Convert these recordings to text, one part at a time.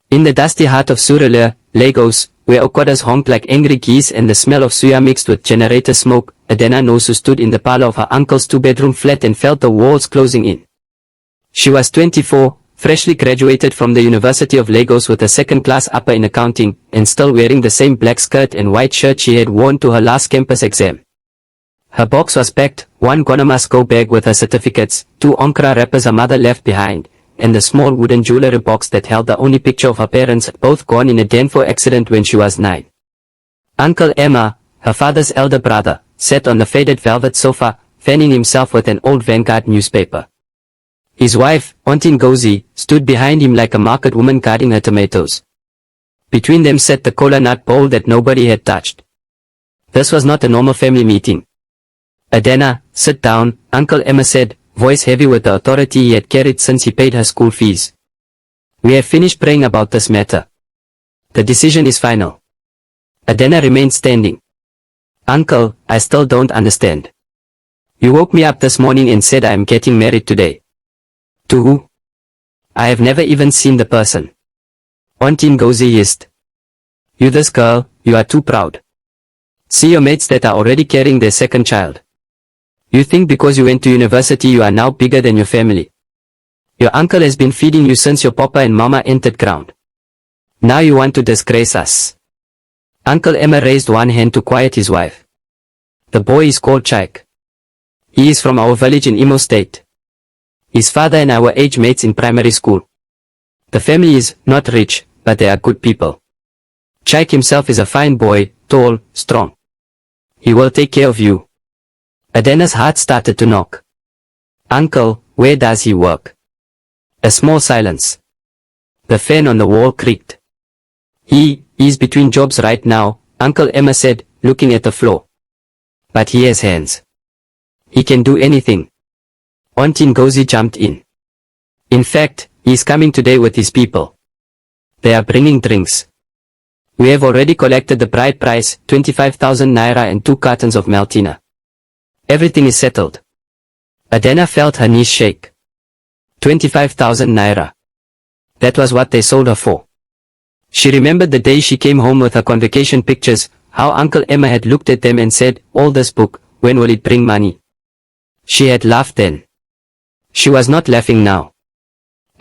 In the dusty heart of Surulere, Lagos, where okwadas honked like angry geese and the smell of suya mixed with generator smoke, Adena Nosu stood in the parlor of her uncle's two-bedroom flat and felt the walls closing in. She was 24, freshly graduated from the University of Lagos with a second-class upper in accounting, and still wearing the same black skirt and white shirt she had worn to her last campus exam. Her box was packed, one Gonamasco bag with her certificates, 2 Onkra wrappers her mother left behind, and the small wooden jewelry box that held the only picture of her parents, both gone in a Danfo accident when she was 9. Uncle Emma, her father's elder brother, sat on the faded velvet sofa, fanning himself with an old Vanguard newspaper. His wife, Auntie Ngozi, stood behind him like a market woman guarding her tomatoes. Between them sat the cola nut bowl that nobody had touched. This was not a normal family meeting. Adena, sit down, Uncle Emma said, voice heavy with the authority he had carried since he paid her school fees. We have finished praying about this matter. The decision is final. Adena remained standing. Uncle, I still don't understand. You woke me up this morning and said I am getting married today. To who? I have never even seen the person. Auntie Ngozi hissed. You this girl, you are too proud. See your mates that are already carrying their second child. You think because you went to university you are now bigger than your family. Your uncle has been feeding you since your papa and mama entered ground. Now you want to disgrace us. Uncle Emma raised one hand to quiet his wife. The boy is called Chaik. He is from our village in Imo State. His father and I were age mates in primary school. The family is not rich, but they are good people. Chaik himself is a fine boy, tall, strong. He will take care of you. Adena's heart started to knock. Uncle, where does he work? A small silence. The fan on the wall creaked. He's between jobs right now, Uncle Emma said, looking at the floor. But he has hands. He can do anything. Auntie Ngozi jumped in. In fact, he's coming today with his people. They are bringing drinks. We have already collected the bride price, 25,000 naira and 2 cartons of Maltina. Everything is settled. Adena felt her knees shake. 25,000 naira. That was what they sold her for. She remembered the day she came home with her convocation pictures, how Uncle Emma had looked at them and said, all this book, when will it bring money? She had laughed then. She was not laughing now.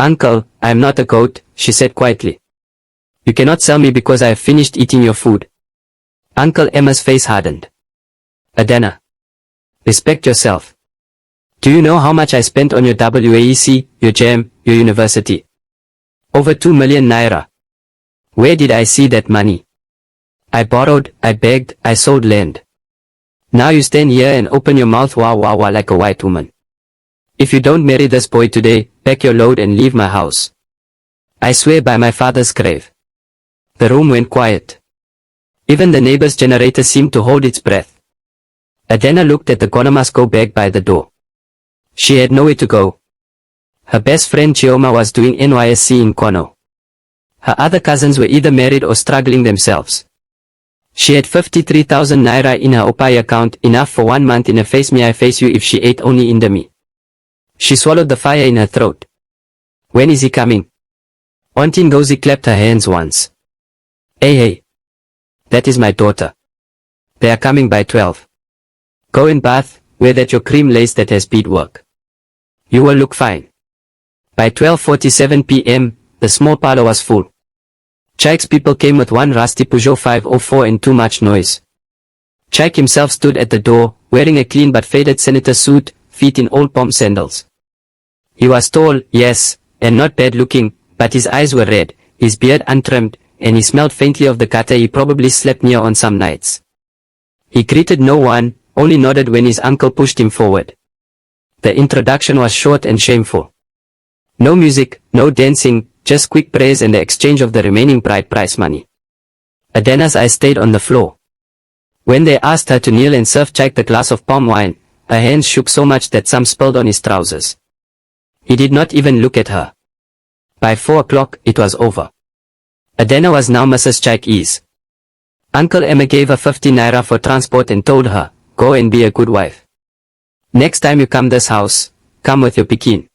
Uncle, I am not a goat, she said quietly. You cannot sell me because I have finished eating your food. Uncle Emma's face hardened. Adena. Respect yourself. Do you know how much I spent on your WAEC, your JAM, your university? Over 2 million naira. Where did I see that money? I borrowed, I begged, I sold land. Now you stand here and open your mouth wah wah wah like a white woman. If you don't marry this boy today, pack your load and leave my house. I swear by my father's grave. The room went quiet. Even the neighbor's generator seemed to hold its breath. Adena looked at the Gonamasco bag by the door. She had nowhere to go. Her best friend Chioma was doing NYSC in Kono. Her other cousins were either married or struggling themselves. She had 53,000 naira in her Opai account, enough for 1 month in a face me I face you if she ate only Indomie. She swallowed the fire in her throat. When is he coming? Auntie Ngozi clapped her hands once. Hey. That is my daughter. They are coming by 12. Go and bath, wear that your cream lace that has beadwork. You will look fine. By 12:47 p.m., the small parlor was full. Chaik's people came with one rusty Peugeot 504 and too much noise. Chaik himself stood at the door, wearing a clean but faded senator suit, feet in old pom sandals. He was tall, yes, and not bad looking, but his eyes were red, his beard untrimmed, and he smelled faintly of the gutter he probably slept near on some nights. He greeted no one, only nodded when his uncle pushed him forward. The introduction was short and shameful. No music, no dancing, just quick praise and the exchange of the remaining bride price money. Adena's eyes stayed on the floor. When they asked her to kneel and serve Chaik the glass of palm wine, her hands shook so much that some spilled on his trousers. He did not even look at her. By 4 o'clock, it was over. Adena was now Mrs. Chaik Ease. Uncle Emma gave her 50 naira for transport and told her, go and be a good wife. Next time you come this house, come with your pikin.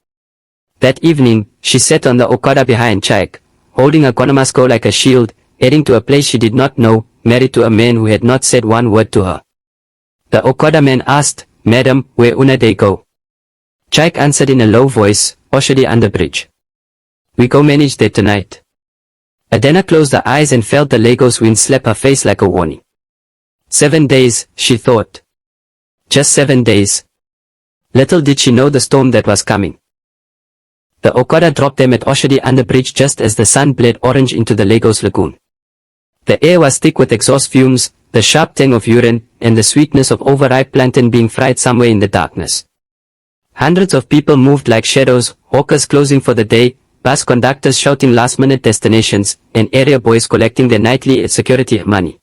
That evening, she sat on the okada behind Chaik, holding a Konamasko like a shield, heading to a place she did not know, married to a man who had not said one word to her. The Okada man asked, "Madam, where una they go?" Chaik answered in a low voice, "Oshodi Underbridge. We go manage there tonight." Adena closed her eyes and felt the Lagos wind slap her face like a warning. 7 days, she thought. Just 7 days. Little did she know the storm that was coming. The Okada dropped them at Oshodi Underbridge just as the sun bled orange into the Lagos lagoon. The air was thick with exhaust fumes, the sharp tang of urine, and the sweetness of overripe plantain being fried somewhere in the darkness. Hundreds of people moved like shadows, hawkers closing for the day, bus conductors shouting last-minute destinations, and area boys collecting their nightly security money.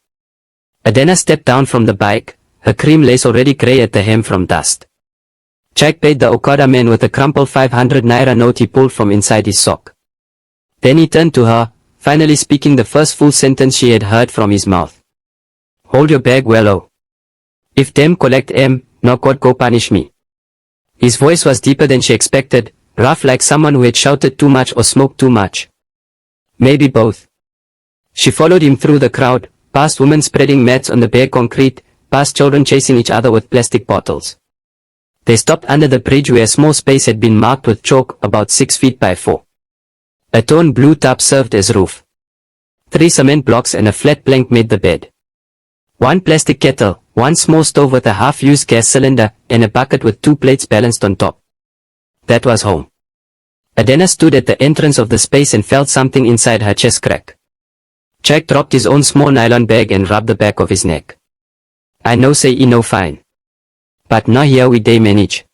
Adena stepped down from the bike, her cream lace already grey at the hem from dust. Chaik paid the Okada man with a crumpled 500 naira note he pulled from inside his sock. Then he turned to her, finally speaking the first full sentence she had heard from his mouth. "Hold your bag well, oh. If them collect no God go punish me." His voice was deeper than she expected, rough like someone who had shouted too much or smoked too much. Maybe both. She followed him through the crowd, past women spreading mats on the bare concrete, past children chasing each other with plastic bottles. They stopped under the bridge where a small space had been marked with chalk about 6 feet by 4. A torn blue tarp served as roof. 3 cement blocks and a flat plank made the bed. 1 plastic kettle, 1 small stove with a half-used gas cylinder, and a bucket with 2 plates balanced on top. That was home. Adena stood at the entrance of the space and felt something inside her chest crack. Chaik dropped his own small nylon bag and rubbed the back of his neck. "I know say no fine. But now here we day manage.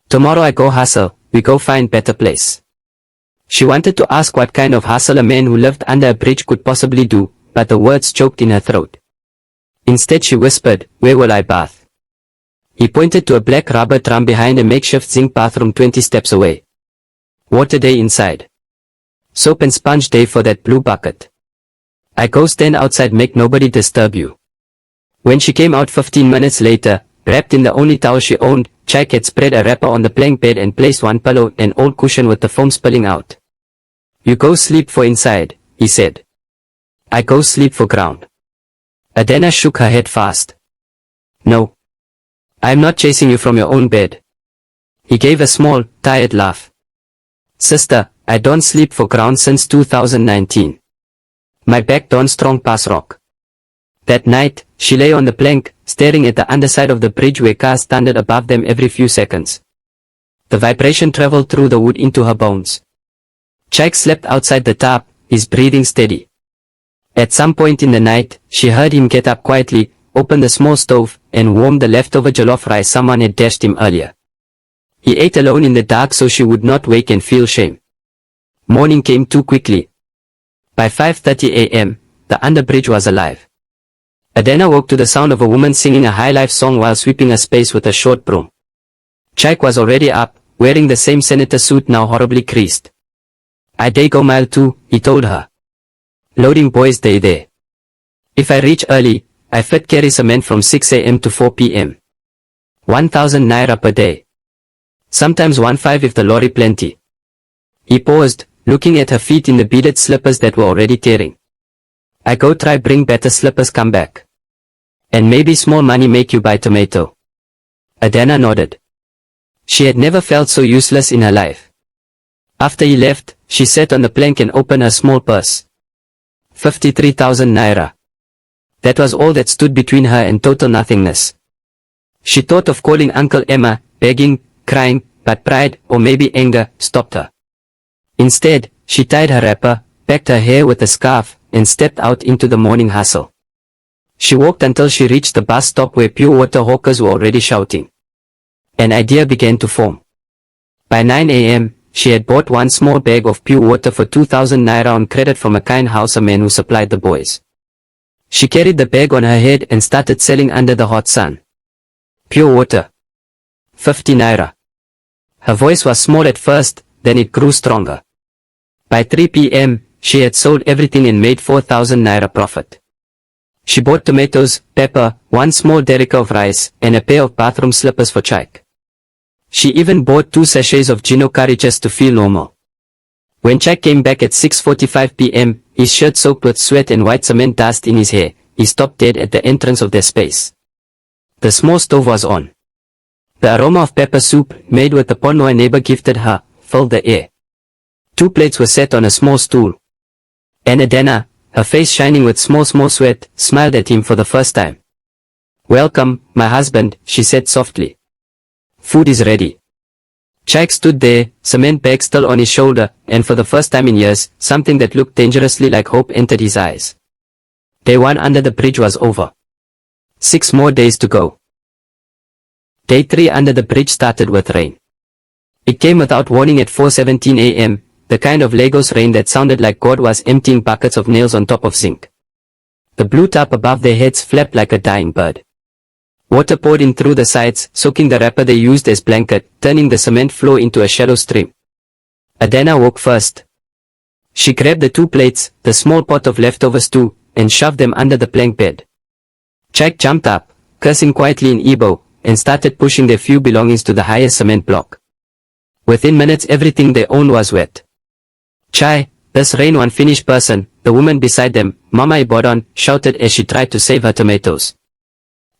Tomorrow I go hustle, we go find better place." She wanted to ask what kind of hustle a man who lived under a bridge could possibly do, but the words choked in her throat. Instead she whispered, "Where will I bath?" He pointed to a black rubber drum behind a makeshift zinc bathroom 20 steps away. "Water day inside. Soap and sponge day for that blue bucket. I go stand outside, make nobody disturb you." When she came out 15 minutes later, wrapped in the only towel she owned, Chaik had spread a wrapper on the plank bed and placed 1 pillow, an old cushion with the foam spilling out. "You go sleep for inside," he said. "I go sleep for ground." Adena shook her head fast. "No. I'm not chasing you from your own bed." He gave a small, tired laugh. "Sister, I don't sleep for ground since 2019. My back don't strong past rock." That night, she lay on the plank, staring at the underside of the bridge where cars thundered above them every few seconds. The vibration traveled through the wood into her bones. Chaik slept outside the tarp, his breathing steady. At some point in the night, she heard him get up quietly, open the small stove, and warm the leftover jollof rice someone had dashed him earlier. He ate alone in the dark so she would not wake and feel shame. Morning came too quickly. By 5:30 a.m., the underbridge was alive. Adena woke to the sound of a woman singing a high life song while sweeping a space with a short broom. Chaik was already up, wearing the same senator suit now horribly creased. "I day go mile too," he told her. "Loading boys day there. If I reach early, I fit carry cement from 6 a.m. to 4 p.m. 1,000 naira per day. Sometimes 1,500 if the lorry plenty." He paused, looking at her feet in the beaded slippers that were already tearing. "I go try bring better slippers come back. And maybe small money make you buy tomato." Adena nodded. She had never felt so useless in her life. After he left, she sat on the plank and opened her small purse. 53,000 naira. That was all that stood between her and total nothingness. She thought of calling Uncle Emma, begging, crying, but pride, or maybe anger, stopped her. Instead, she tied her wrapper, packed her hair with a scarf, and stepped out into the morning hustle. She walked until she reached the bus stop where pure water hawkers were already shouting. An idea began to form. By 9 a.m., she had bought 1 small bag of pure water for 2,000 naira on credit from a kind houseman who supplied the boys. She carried the bag on her head and started selling under the hot sun. "Pure water. 50 naira. Her voice was small at first, then it grew stronger. By 3 p.m., she had sold everything and made 4,000 naira profit. She bought tomatoes, pepper, 1 small derrick of rice, and a pair of bathroom slippers for Chaik. She even bought 2 sachets of Gino curry just to feel normal. When Jack came back at 6:45 p.m., his shirt soaked with sweat and white cement dust in his hair, he stopped dead at the entrance of their space. The small stove was on. The aroma of pepper soup, made with the pot a neighbor gifted her, filled the air. 2 plates were set on a small stool. And Adana, her face shining with small sweat, smiled at him for the first time. "Welcome, my husband," she said softly. "Food is ready." Jack stood there, cement bag still on his shoulder, and for the first time in years, something that looked dangerously like hope entered his eyes. Day 1 under the bridge was over. 6 more days to go. Day 3 under the bridge started with rain. It came without warning at 4:17 a.m., the kind of Lagos rain that sounded like God was emptying buckets of nails on top of zinc. The blue tarp above their heads flapped like a dying bird. Water poured in through the sides, soaking the wrapper they used as blanket, turning the cement floor into a shallow stream. Adana woke first. She grabbed the 2 plates, the small pot of leftover stew, and shoved them under the plank bed. Jack jumped up, cursing quietly in Igbo, and started pushing their few belongings to the highest cement block. Within minutes everything they owned was wet. "Chai, this rain one finished person," the woman beside them, Mama Ibodon, shouted as she tried to save her tomatoes.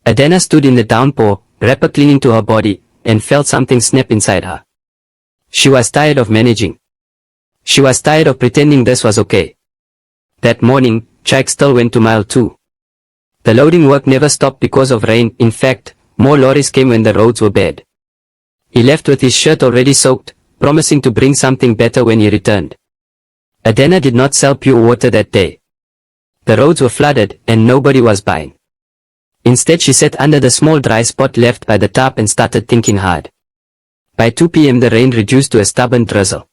Adana stood in the downpour, wrapper clinging to her body, and felt something snap inside her. She was tired of managing. She was tired of pretending this was okay. That morning, Jack still went to mile 2. The loading work never stopped because of rain. In fact, more lorries came when the roads were bad. He left with his shirt already soaked, promising to bring something better when he returned. Adana did not sell pure water that day. The roads were flooded, and nobody was buying. Instead she sat under the small dry spot left by the tarp and started thinking hard. By 2 p.m. the rain reduced to a stubborn drizzle.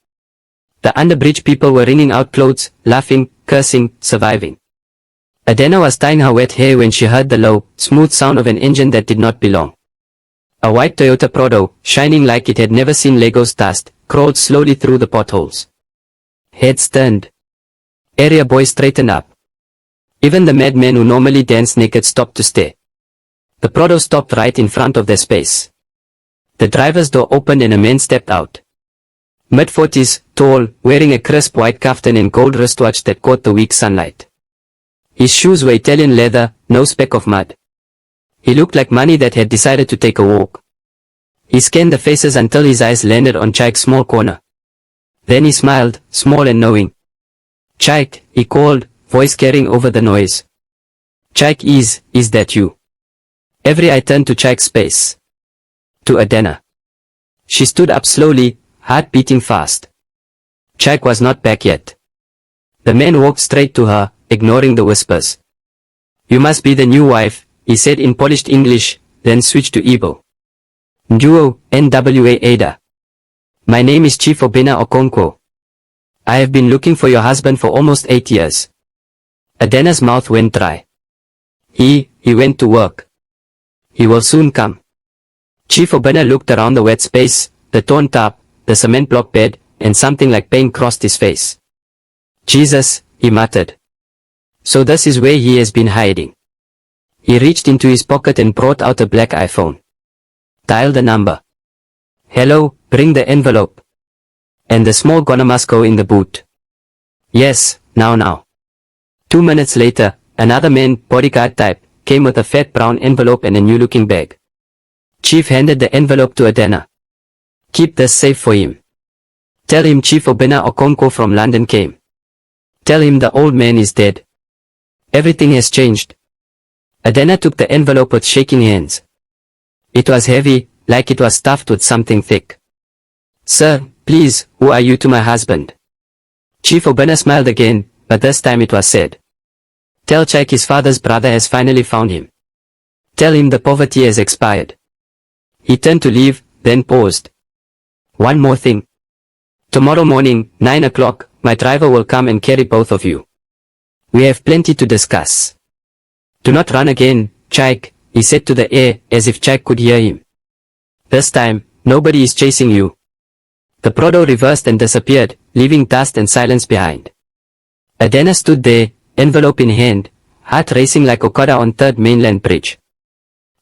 The underbridge people were wringing out clothes, laughing, cursing, surviving. Adana was tying her wet hair when she heard the low, smooth sound of an engine that did not belong. A white Toyota Prado, shining like it had never seen Lagos dust, crawled slowly through the potholes. Heads turned. Area boys straightened up. Even the madmen who normally danced naked stopped to stare. The Prado stopped right in front of their space. The driver's door opened and a man stepped out. Mid-40s, tall, wearing a crisp white kaftan and gold wristwatch that caught the weak sunlight. His shoes were Italian leather, no speck of mud. He looked like money that had decided to take a walk. He scanned the faces until his eyes landed on Jack's small corner. Then he smiled, small and knowing. "Jack," he called, voice carrying over the noise. "Jack, is that you?" Every eye turned to Jack's face. To Adana. She stood up slowly, heart beating fast. Jack was not back yet. The man walked straight to her, ignoring the whispers. "You must be the new wife," he said in polished English, then switched to Igbo. "Nduo, NWA Ada. My name is Chief Obinna Okonkwo. I have been looking for your husband for almost 8 years. Adana's mouth went dry. He went to work. He will soon come." Chief Obinna looked around the wet space, the torn tarp, the cement block bed, and something like pain crossed his face. "Jesus," he muttered. "So this is where he has been hiding." He reached into his pocket and brought out a black iPhone. Dial the number. "Hello, bring the envelope." And the small Gonamasco in the boot. "Yes, now." 2 minutes later, another man, bodyguard type, came with a fat brown envelope and a new-looking bag. Chief handed the envelope to Adana. "Keep this safe for him. Tell him Chief Obinna Okonkwo from London came. Tell him the old man is dead. Everything has changed." Adana took the envelope with shaking hands. It was heavy, like it was stuffed with something thick. "Sir, please, who are you to my husband?" Chief Obinna smiled again, but this time it was said. "Tell Jack his father's brother has finally found him. Tell him the poverty has expired." He turned to leave, then paused. "One more thing. Tomorrow morning, 9 o'clock, my driver will come and carry both of you. We have plenty to discuss. Do not run again, Jack," he said to the air, as if Jack could hear him. "This time, nobody is chasing you." The Prado reversed and disappeared, leaving dust and silence behind. Adana stood there, envelope in hand, heart racing like Okada on 3rd Mainland Bridge.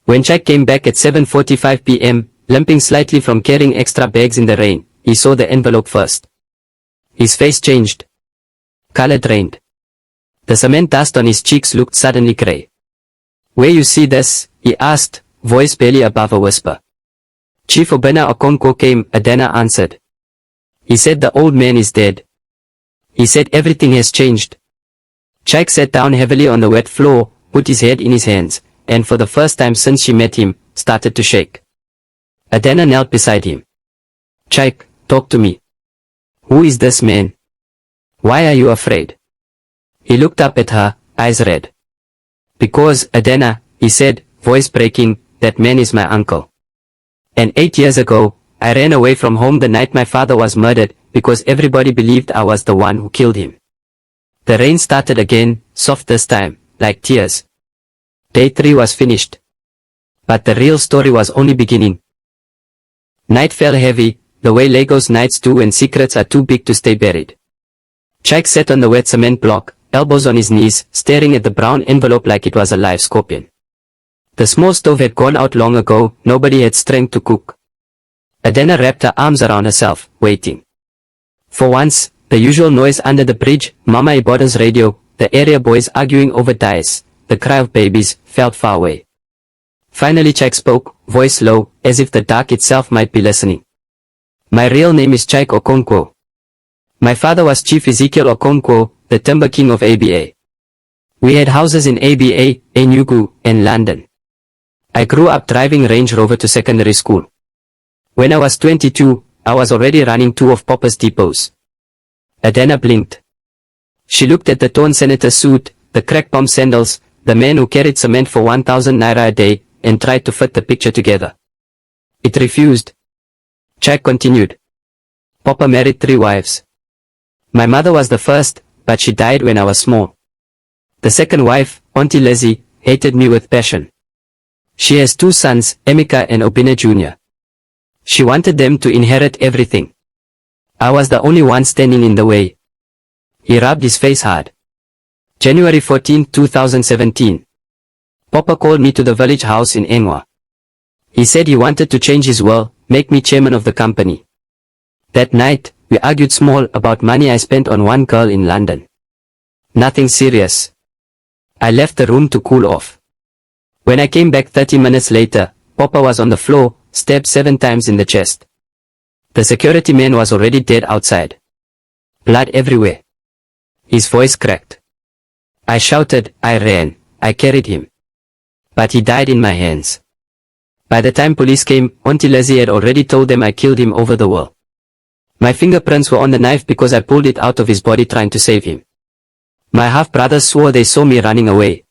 When Jack came back at 7:45 p.m., limping slightly from carrying extra bags in the rain, he saw the envelope first. His face changed. Color drained. The cement dust on his cheeks looked suddenly grey. Where you see this? He asked, voice barely above a whisper. Chief Obena Okonkwo came, Adena answered. He said the old man is dead. He said everything has changed. Chike sat down heavily on the wet floor, put his head in his hands, and for the first time since she met him, started to shake. Adena knelt beside him. Chike, talk to me. Who is this man? Why are you afraid? He looked up at her, eyes red. Because, Adena, he said, voice breaking, that man is my uncle. And 8 years ago, I ran away from home the night my father was murdered, because everybody believed I was the one who killed him. The rain started again, soft this time, like tears. Day 3 was finished. But the real story was only beginning. Night fell heavy, the way Lagos nights do when secrets are too big to stay buried. Chike sat on the wet cement block, elbows on his knees, staring at the brown envelope like it was a live scorpion. The small stove had gone out long ago, nobody had strength to cook. Adena wrapped her arms around herself, waiting. For once, the usual noise under the bridge, Mama Iboda's radio, the area boys arguing over dice, the cry of babies, felt far away. Finally Chike spoke, voice low, as if the dark itself might be listening. My real name is Chike Okonkwo. My father was Chief Ezekiel Okonkwo, the timber king of ABA. We had houses in ABA, Enugu, and London. I grew up driving Range Rover to secondary school. When I was 22, I was already running 2 of Papa's depots. Adena blinked. She looked at the torn senator suit, the crack bomb sandals, the man who carried cement for 1,000 naira a day, and tried to fit the picture together. It refused. Chike continued. Papa married 3 wives. My mother was the first, but she died when I was small. The second wife, Auntie Lizzie, hated me with passion. She has 2 sons, Emeka and Obina Jr. She wanted them to inherit everything. I was the only one standing in the way. He rubbed his face hard. January 14, 2017. Papa called me to the village house in Engwa. He said he wanted to change his will, make me chairman of the company. That night, we argued small about money I spent on one girl in London. Nothing serious. I left the room to cool off. When I came back 30 minutes later, Papa was on the floor, stabbed 7 times in the chest. The security man was already dead outside. Blood everywhere. His voice cracked. I shouted, I ran, I carried him. But he died in my hands. By the time police came, Auntie Lizzie had already told them I killed him over the wall. My fingerprints were on the knife because I pulled it out of his body trying to save him. My half-brothers swore they saw me running away.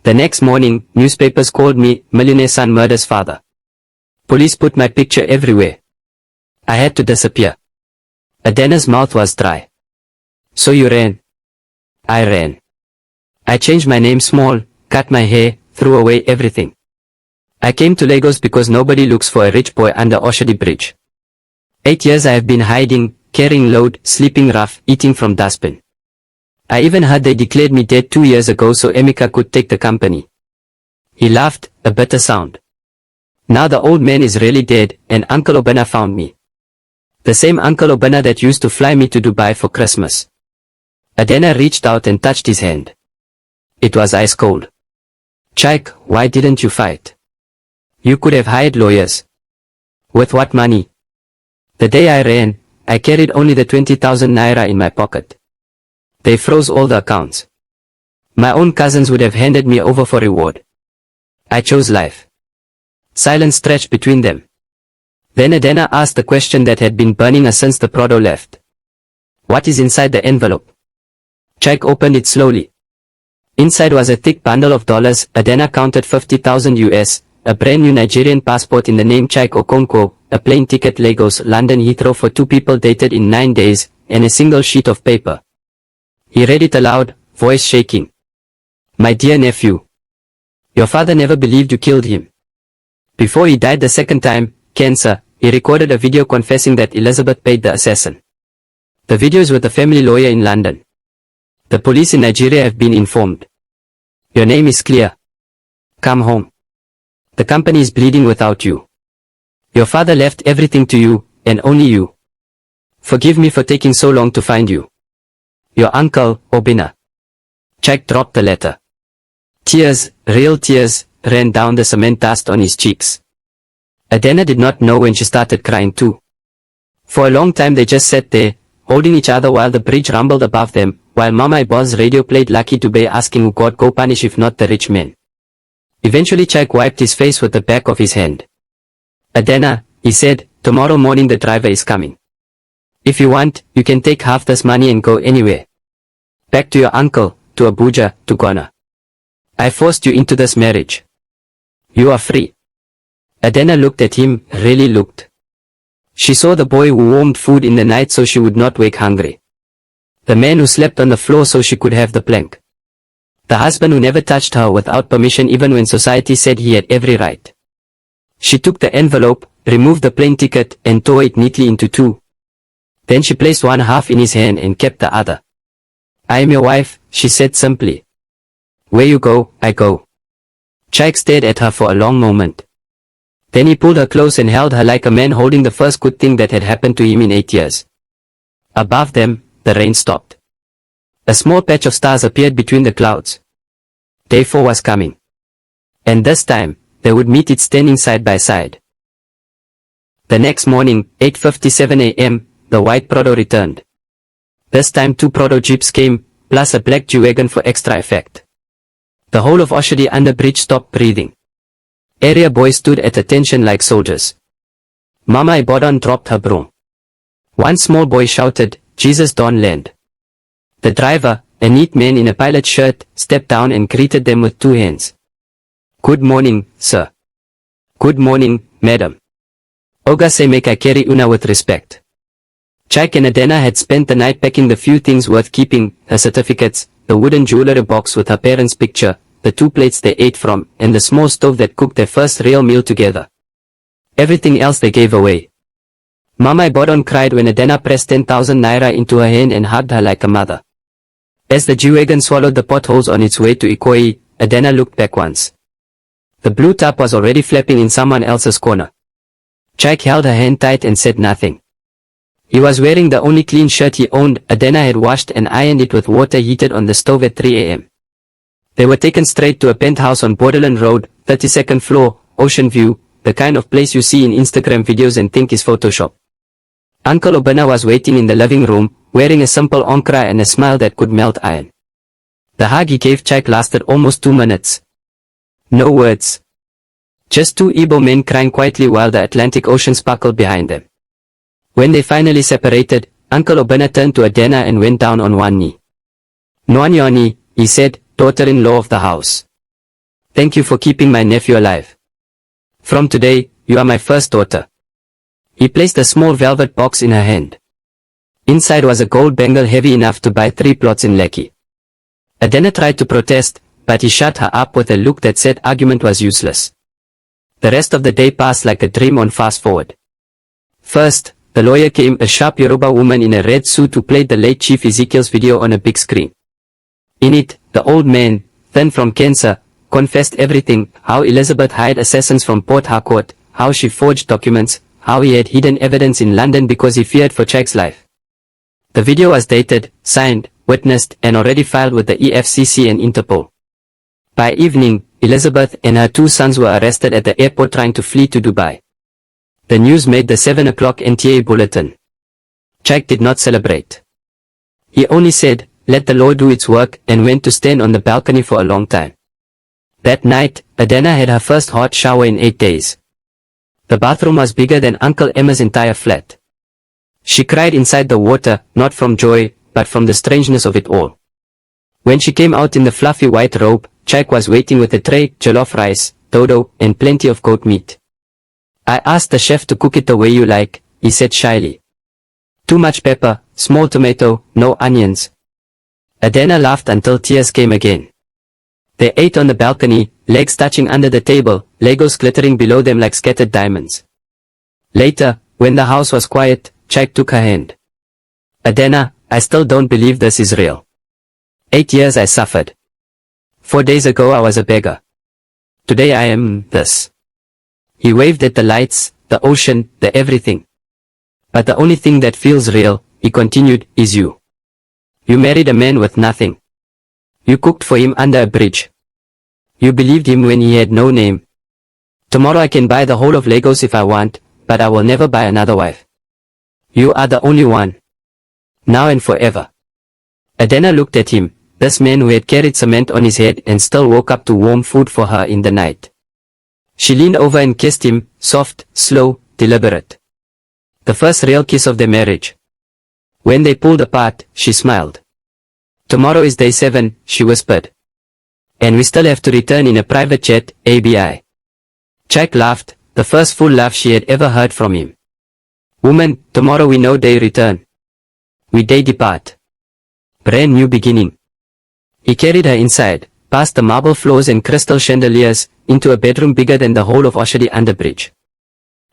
The next morning, newspapers called me, millionaire son murders father. Police put my picture everywhere. I had to disappear. Adena's mouth was dry. So you ran? I ran. I changed my name small, cut my hair, threw away everything. I came to Lagos because nobody looks for a rich boy under Oshodi Bridge. 8 years I have been hiding, carrying load, sleeping rough, eating from dustbin. I even heard they declared me dead 2 years ago so Emeka could take the company. He laughed, a bitter sound. Now the old man is really dead, and Uncle Obena found me. The same Uncle Obena that used to fly me to Dubai for Christmas. Adena reached out and touched his hand. It was ice cold. Chike, why didn't you fight? You could have hired lawyers. With what money? The day I ran, I carried only the 20,000 naira in my pocket. They froze all the accounts. My own cousins would have handed me over for reward. I chose life. Silence stretched between them. Then Adena asked the question that had been burning her since the Prado left. What is inside the envelope? Chike opened it slowly. Inside was a thick bundle of dollars. Adena counted 50,000 US, a brand new Nigerian passport in the name Chike Okonkwo, a plane ticket Lagos, London Heathrow for 2 people dated in 9 days, and a single sheet of paper. He read it aloud, voice shaking. My dear nephew. Your father never believed you killed him. Before he died the second time, cancer, he recorded a video confessing that Elizabeth paid the assassin. The video is with a family lawyer in London. The police in Nigeria have been informed. Your name is clear. Come home. The company is bleeding without you. Your father left everything to you, and only you. Forgive me for taking so long to find you. Your uncle, ORPHAN. Jack dropped the letter. Tears, real tears, ran down the cement dust on his cheeks. Adena did not know when she started crying too. For a long time they just sat there, holding each other while the bridge rumbled above them, while Mama Ibol's radio played Lucky Dube asking who God go punish if not the rich men. Eventually Jack wiped his face with the back of his hand. Adena, he said, tomorrow morning the driver is coming. If you want, you can take half this money and go anywhere. Back to your uncle, to Abuja, to Ghana. I forced you into this marriage. You are free. Adena looked at him, really looked. She saw the boy who warmed food in the night so she would not wake hungry. The man who slept on the floor so she could have the plank. The husband who never touched her without permission even when society said he had every right. She took the envelope, removed the plane ticket and tore it neatly into two. Then she placed one half in his hand and kept the other. I am your wife, she said simply. Where you go, I go. Jack stared at her for a long moment. Then he pulled her close and held her like a man holding the first good thing that had happened to him in 8 years. Above them, the rain stopped. A small patch of stars appeared between the clouds. Day 4 was coming. And this time, they would meet it standing side by side. The next morning, 8:57 a.m., the white Prado returned. This time 2 Prado jeeps came, plus a black G-Wagon for extra effect. The whole of Oshodi under bridge stopped breathing. Area boys stood at attention like soldiers. Mama Ibodan dropped her broom. One small boy shouted, Jesus don't land. The driver, a neat man in a pilot shirt, stepped down and greeted them with 2 hands. Good morning, sir. Good morning, madam. Oga say make I carry una with respect. Jack and Adena had spent the night packing the few things worth keeping, her certificates, the wooden jewelry box with her parents' picture, the 2 plates they ate from, and the small stove that cooked their first real meal together. Everything else they gave away. Mama Ibodan cried when Adena pressed 10,000 naira into her hand and hugged her like a mother. As the G-Wagon swallowed the potholes on its way to Ikoyi, Adena looked back once. The blue top was already flapping in someone else's corner. Jack held her hand tight and said nothing. He was wearing the only clean shirt he owned. Adena had washed and ironed it with water heated on the stove at 3 a.m. They were taken straight to a penthouse on Borderland Road, 32nd floor, Ocean View, the kind of place you see in Instagram videos and think is Photoshop. Uncle ORPHAN was waiting in the living room, wearing a simple onkra and a smile that could melt iron. The hug he gave Jack lasted almost 2 minutes. No words. Just 2 Igbo men crying quietly while the Atlantic Ocean sparkled behind them. When they finally separated, Uncle ORPHAN turned to Adena and went down on one knee. Nwanyoni, he said, daughter-in-law of the house. Thank you for keeping my nephew alive. From today, you are my first daughter. He placed a small velvet box in her hand. Inside was a gold bangle heavy enough to buy 3 plots in Lekki. Adena tried to protest, but he shut her up with a look that said argument was useless. The rest of the day passed like a dream on fast forward. First, the lawyer came, a sharp Yoruba woman in a red suit who played the late Chief Ezekiel's video on a big screen. In it, the old man, thin from cancer, confessed everything, how Elizabeth hired assassins from Port Harcourt, how she forged documents, how he had hidden evidence in London because he feared for Jack's life. The video was dated, signed, witnessed, and already filed with the EFCC and Interpol. By evening, Elizabeth and her 2 sons were arrested at the airport trying to flee to Dubai. The news made the 7 o'clock NTA bulletin. Jack did not celebrate. He only said, let the law do its work, and went to stand on the balcony for a long time. That night, Adena had her first hot shower in 8 days. The bathroom was bigger than Uncle Emma's entire flat. She cried inside the water, not from joy, but from the strangeness of it all. When she came out in the fluffy white robe, Jack was waiting with a tray, jollof rice, dodo, and plenty of goat meat. I asked the chef to cook it the way you like, he said shyly. Too much pepper, small tomato, no onions. Adena laughed until tears came again. They ate on the balcony, legs touching under the table, Legos glittering below them like scattered diamonds. Later, when the house was quiet, Jack took her hand. Adena, I still don't believe this is real. 8 years I suffered. 4 days ago I was a beggar. Today I am this. He waved at the lights, the ocean, the everything. But the only thing that feels real, he continued, is you. You married a man with nothing. You cooked for him under a bridge. You believed him when he had no name. Tomorrow I can buy the whole of Lagos if I want, but I will never buy another wife. You are the only one. Now and forever. Adena looked at him, this man who had carried cement on his head and still woke up to warm food for her in the night. She leaned over and kissed him, soft, slow, deliberate. The first real kiss of their marriage. When they pulled apart, she smiled. Tomorrow is day 7, she whispered. And we still have to return in a private jet, ABI. Jack laughed, the first full laugh she had ever heard from him. Woman, tomorrow we know they return. We day depart. Brand new beginning. He carried her inside, past the marble floors and crystal chandeliers, into a bedroom bigger than the whole of Oshodi Underbridge.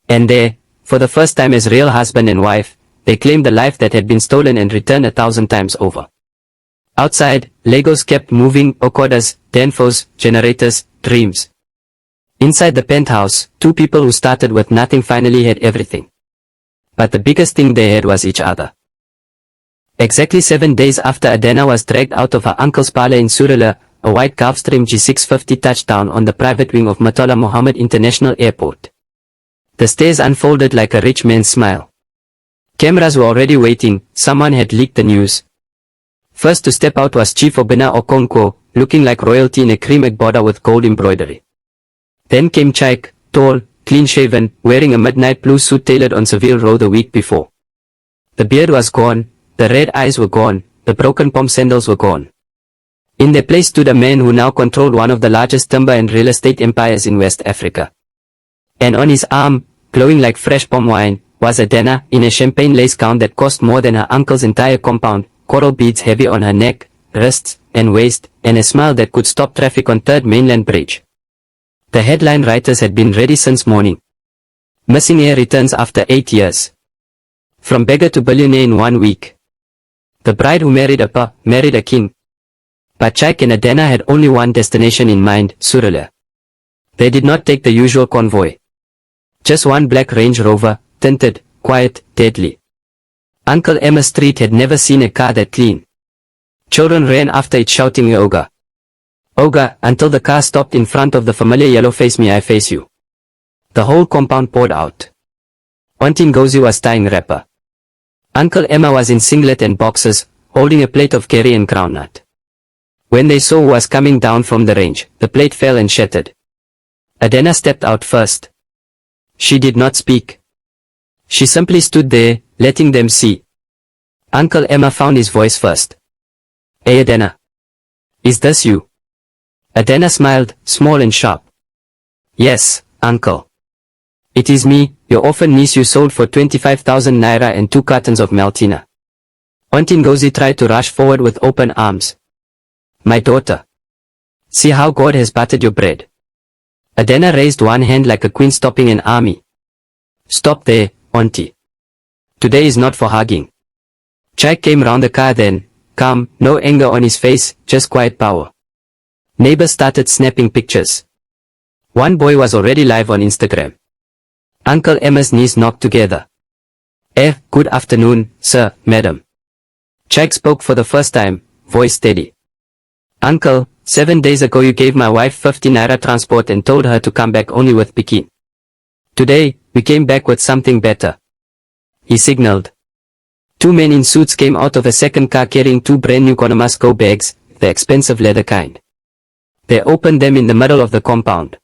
And there, for the first time as real husband and wife, they claimed the life that had been stolen and returned 1,000 times over. Outside, Lagos kept moving, Okodas, Danfos, generators, dreams. Inside the penthouse, two people who started with nothing finally had everything. But the biggest thing they had was each other. Exactly 7 days after Adena was dragged out of her uncle's parlor in Surulere, a white Gulfstream G650 touched down on the private wing of Murtala Mohammed International Airport. The stairs unfolded like a rich man's smile. Cameras were already waiting, someone had leaked the news. First to step out was Chief Obinna Okonkwo, looking like royalty in a cream egg border with gold embroidery. Then came Chaik, tall, clean-shaven, wearing a midnight blue suit tailored on Seville Row the week before. The beard was gone, the red eyes were gone, the broken pom sandals were gone. In their place stood a man who now controlled one of the largest timber and real estate empires in West Africa. And on his arm, glowing like fresh palm wine, was Adena, in a champagne lace gown that cost more than her uncle's entire compound, coral beads heavy on her neck, wrists, and waist, and a smile that could stop traffic on 3rd Mainland Bridge. The headline writers had been ready since morning. Missing heir returns after 8 years. From beggar to billionaire in 1 week. The bride who married a pa, married a king. But Chaik and Adena had only one destination in mind, Surulere. They did not take the usual convoy. Just one black Range Rover, tinted, quiet, deadly. Uncle Emma Street had never seen a car that clean. Children ran after it shouting Oga. Oga, until the car stopped in front of the familiar yellow face me I face you. The whole compound poured out. Auntie Ngozi was tying wrapper. Uncle Emma was in singlet and boxers, holding a plate of curry and groundnut. When they saw who was coming down from the range, the plate fell and shattered. Adena stepped out first. She did not speak. She simply stood there, letting them see. Uncle Emma found his voice first. Hey Adena. Is this you? Adena smiled, small and sharp. Yes, uncle. It is me, your orphan niece you sold for 25,000 naira and 2 cartons of Maltina. Auntie Ngozi tried to rush forward with open arms. My daughter. See how God has buttered your bread. Adena raised one hand like a queen stopping an army. Stop there, auntie. Today is not for hugging. Chaik came round the car then, calm, no anger on his face, just quiet power. Neighbors started snapping pictures. One boy was already live on Instagram. Uncle Emma's knees knocked together. Good afternoon, sir, madam. Chaik spoke for the first time, voice steady. Uncle, 7 days ago you gave my wife 50 naira transport and told her to come back only with Pekin. Today, we came back with something better. He signaled. 2 men in suits came out of a second car carrying 2 brand new Konomasco bags, the expensive leather kind. They opened them in the middle of the compound.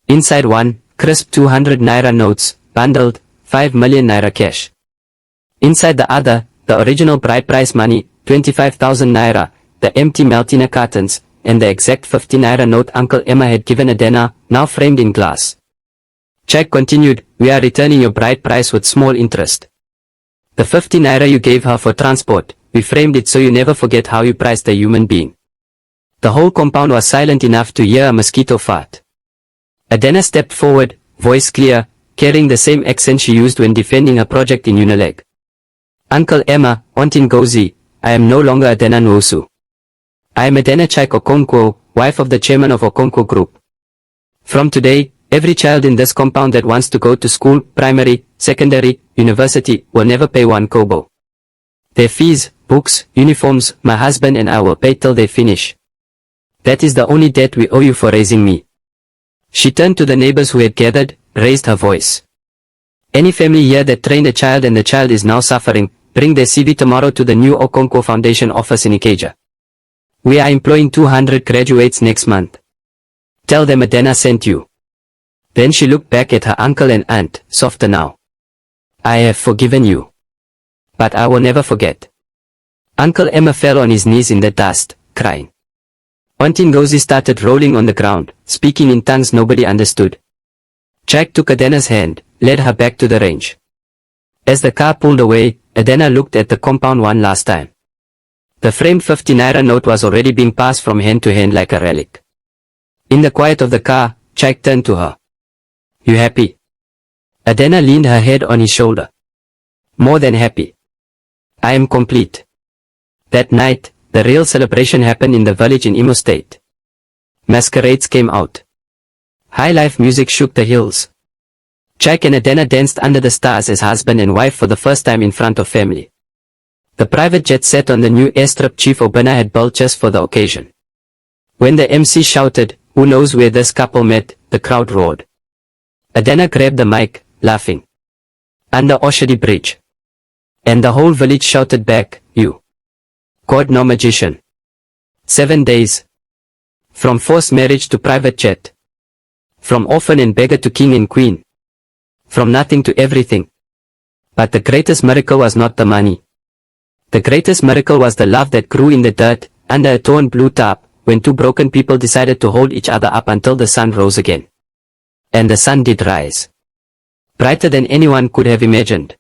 Inside one, crisp 200 naira notes, bundled, 5 million naira cash. Inside the other, the original bride price money, 25,000 naira, the empty Maltina cartons, and the exact 50 naira note Uncle Emma had given Adena, now framed in glass. Chaik continued, we are returning your bride price with small interest. The 50 naira you gave her for transport, we framed it so you never forget how you priced a human being. The whole compound was silent enough to hear a mosquito fart. Adena stepped forward, voice clear, carrying the same accent she used when defending her project in Unilag. Uncle Emma, Auntie Ngozi, I am no longer Adena Nwosu. I am Adena Chaik Okonkwo, wife of the chairman of Okonkwo Group. From today, every child in this compound that wants to go to school, primary, secondary, university, will never pay 1 kobo. Their fees, books, uniforms, my husband and I will pay till they finish. That is the only debt we owe you for raising me. She turned to the neighbors who had gathered, raised her voice. Any family here that trained a child and the child is now suffering, bring their CV tomorrow to the new Okonkwo Foundation office in Ikeja. We are employing 200 graduates next month. Tell them Adena sent you. Then she looked back at her uncle and aunt, softer now. I have forgiven you. But I will never forget. Uncle Emma fell on his knees in the dust, crying. Auntie Ngozi started rolling on the ground, speaking in tongues nobody understood. Jack took Adena's hand, led her back to the range. As the car pulled away, Adena looked at the compound one last time. The framed 50 naira note was already being passed from hand to hand like a relic. In the quiet of the car, Jack turned to her. You happy? Adena leaned her head on his shoulder. More than happy. I am complete. That night, the real celebration happened in the village in Imo State. Masquerades came out. High life music shook the hills. Jack and Adena danced under the stars as husband and wife for the first time in front of family. The private jet sat on the new airstrip Chief Obana had built just for the occasion. When the MC shouted, "Who knows where this couple met?" the crowd roared. Adena grabbed the mic, laughing. Under Oshodi Bridge. And the whole village shouted back, "You. God no magician." 7 days. From forced marriage to private jet. From orphan and beggar to king and queen. From nothing to everything. But the greatest miracle was not the money. The greatest miracle was the love that grew in the dirt, under a torn blue tarp, when two broken people decided to hold each other up until the sun rose again. And the sun did rise. Brighter than anyone could have imagined.